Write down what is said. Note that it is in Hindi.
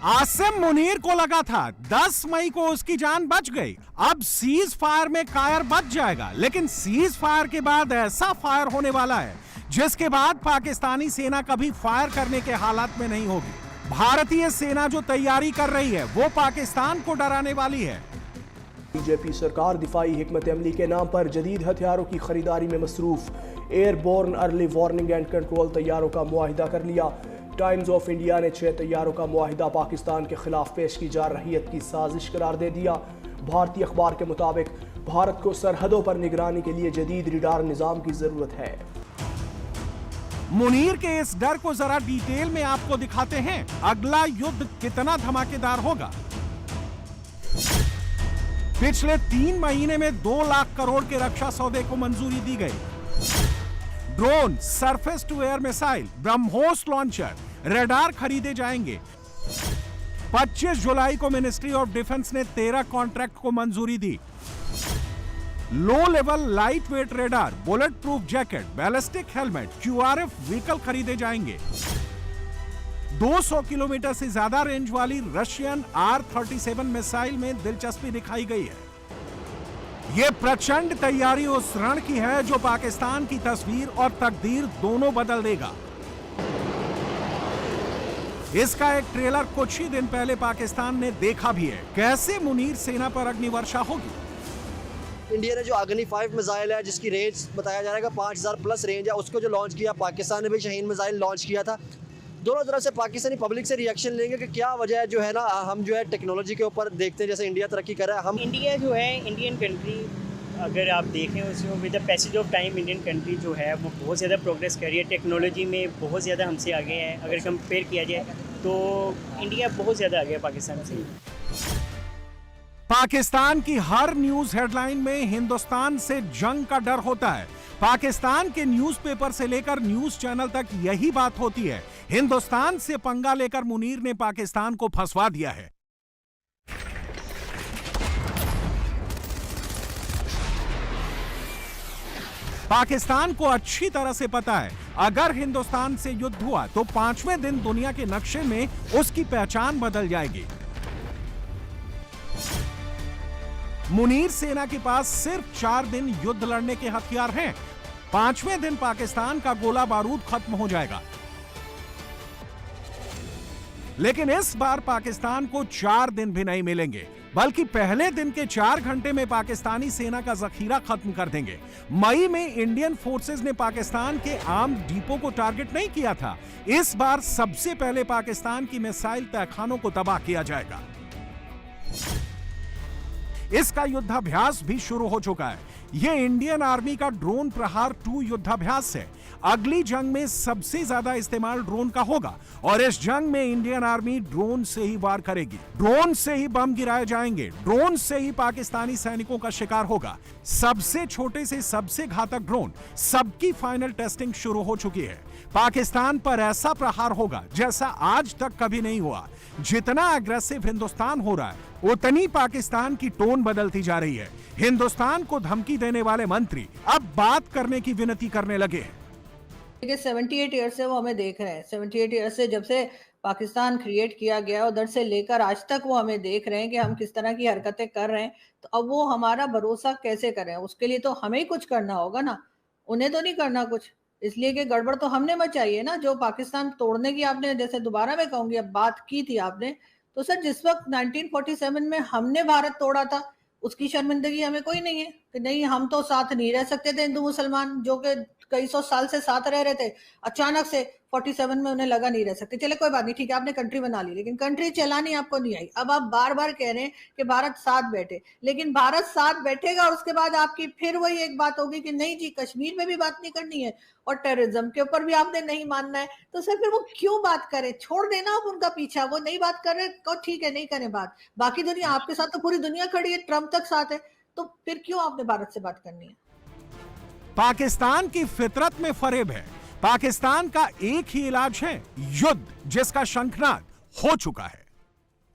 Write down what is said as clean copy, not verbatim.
आसिम मुनीर को लगा था 10 मई को उसकी जान बच गई, अब सीज फायर में कायर बच जाएगा। लेकिन सीज फायर के बाद ऐसा फायर होने वाला है जिसके बाद पाकिस्तानी सेना कभी फायर करने के हालात में नहीं होगी। भारतीय सेना जो तैयारी कर रही है वो पाकिस्तान को डराने वाली है। बीजेपी सरकार दिफाई हिकमत अमली के नाम पर जदीद हथियारों की खरीदारी में मसरूफ। Airborne early warning and control तैयारों का मुआहिदा कर लिया। टाइम्स ऑफ इंडिया ने 6 तैयारों का मुआहिदा पाकिस्तान के खिलाफ पेश की जा रहीयत की साजिश करार दे दिया। भारतीय अखबार के मुताबिक भारत को सरहदों पर निगरानी के लिए जदीद रडार निजाम की जरूरत है। मुनीर के इस डर को जरा डिटेल में आपको दिखाते हैं। अगला युद्ध कितना धमाकेदार होगा। पिछले 3 महीने में 2 लाख करोड़ के रक्षा सौदे को मंजूरी दी गई। Drone, surface to air missile, BrahMos launcher, radar खरीदे जाएंगे। 25 जुलाई को मिनिस्ट्री ऑफ डिफेंस ने 13 कॉन्ट्रैक्ट को मंजूरी दी। Low level lightweight radar, bulletproof jacket, ballistic helmet, QRF vehicle खरीदे जाएंगे। 200 किलोमीटर से ज्यादा रेंज वाली रशियन R-37 मिसाइल में दिलचस्पी दिखाई गई है। यह प्रचंड तैयारी उस रण की है जो पाकिस्तान की तस्वीर और तकदीर दोनों बदल देगा। इसका एक ट्रेलर कुछ ही दिन पहले पाकिस्तान ने देखा भी है। कैसे मुनीर सेना पर अग्निवर्षा होगी। इंडिया ने जो अग्नि 5 मिसाइल है जिसकी रेंज बताया जा रहा है 5000 प्लस रेंज है, उसको जो लॉन्च किया, पाकिस्तान ने भी शाहीन मिसाइल लॉन्च किया था। दोनों तरफ से पाकिस्तानी पब्लिक से रिएक्शन लेंगे कि क्या वजह है जो है ना, हम जो है टेक्नोलॉजी के ऊपर देखते हैं जैसे इंडिया तरक्की कर रहा है। हम इंडिया जो है इंडियन कंट्री, अगर आप देखें उसमें with the passage of time Indian country जो है वो बहुत ज़्यादा प्रोग्रेस कर रही है। टेक्नोलॉजी में बहुत ज़्यादा हमसे आगे है। अगर कंपेयर किया जाए तो इंडिया बहुत ज़्यादा आगे है पाकिस्तान से। पाकिस्तान की हर न्यूज हेडलाइन में हिंदुस्तान से जंग का डर होता है। पाकिस्तान के न्यूज़पेपर से लेकर न्यूज चैनल तक यही बात होती है। हिंदुस्तान से पंगा लेकर मुनीर ने पाकिस्तान को फंसवा दिया है। पाकिस्तान को अच्छी तरह से पता है अगर हिंदुस्तान से युद्ध हुआ तो 5वें दिन दुनिया के नक्शे में उसकी पहचान बदल जाएगी। मुनीर सेना के पास सिर्फ 4 दिन युद्ध लड़ने के हथियार हैं। 5वें दिन पाकिस्तान का गोला बारूद खत्म हो जाएगा। लेकिन इस बार पाकिस्तान को 4 दिन भी नहीं मिलेंगे, बल्कि पहले दिन के 4 घंटे में पाकिस्तानी सेना का जखीरा खत्म कर देंगे। मई में इंडियन फोर्सेस ने पाकिस्तान के आर्म्ड डिपो को टारगेट नहीं किया था। इस बार सबसे पहले पाकिस्तान की मिसाइल तहखानों को तबाह किया जाएगा। इसका युद्धाभ्यास भी शुरू हो चुका है। यह इंडियन आर्मी का ड्रोन प्रहार 2 युद्धाभ्यास है। अगली जंग में सबसे ज्यादा इस्तेमाल ड्रोन का होगा और इस जंग में इंडियन आर्मी ड्रोन से ही वार करेगी। ड्रोन से ही बम गिराए जाएंगे, ड्रोन से ही पाकिस्तानी सैनिकों का शिकार होगा। सबसे छोटे से सबसे घातक ड्रोन, सबकी फाइनल टेस्टिंग शुरू हो चुकी है। पाकिस्तान पर ऐसा प्रहार होगा जैसा आज तक कभी नहीं हुआ। जितना अग्रेसिव हिंदुस्तान हो रहा है उतनी पाकिस्तान की टोन बदलती जा रही है। हिंदुस्तान को धमकी देने वाले मंत्री अब बात करने की विनती करने लगे हैं। 78 ईयर से वो हमें देख रहे हैं। 78 ईयर से जब से पाकिस्तान क्रिएट किया गया उधर से लेकर आज तक वो हमें देख रहे हैं कि हम किस तरह की हरकतें कर रहे हैं। तो अब वो हमारा भरोसा कैसे करें, उसके लिए तो हमें ही कुछ करना होगा ना, उन्हें तो नहीं करना कुछ। इसलिए कि गड़बड़ तो हमने मचाई है ना, जो पाकिस्तान तोड़ने की आपने, जैसे दोबारा मैं कहूंगी, अब बात की थी आपने, तो सर जिस वक्त 1947 में हमने भारत तोड़ा था उसकी शर्मिंदगी हमें कोई नहीं है कि नहीं हम तो साथ नहीं रह सकते थे। हिंदू मुसलमान जो कि कई 100 साल से साथ रह रहे थे, अचानक से 47 में उन्हें लगा नहीं रह सकते। चले कोई बात नहीं, ठीक है आपने कंट्री बना ली, लेकिन कंट्री चलानी आपको नहीं आई। अब आप बार बार कह रहे हैं कि भारत साथ बैठे, लेकिन भारत साथ बैठेगा और उसके बाद आपकी फिर वही एक बात होगी कि नहीं जी कश्मीर में भी बात नहीं करनी है और टेररिज्म के ऊपर भी आपने नहीं मानना है। तो सर फिर वो क्यों बात करें, छोड़ देना आप उनका पीछा। वो नहीं बात कर रहे तो ठीक है, नहीं करें बात। बाकी दुनिया आपके साथ तो पूरी दुनिया खड़ी है, ट्रंप तक साथ है, तो फिर क्यों आपने भारत से बात करनी है। पाकिस्तान की फितरत में फरेब है। पाकिस्तान का एक ही इलाज है, युद्ध, जिसका शंखनाद हो चुका है।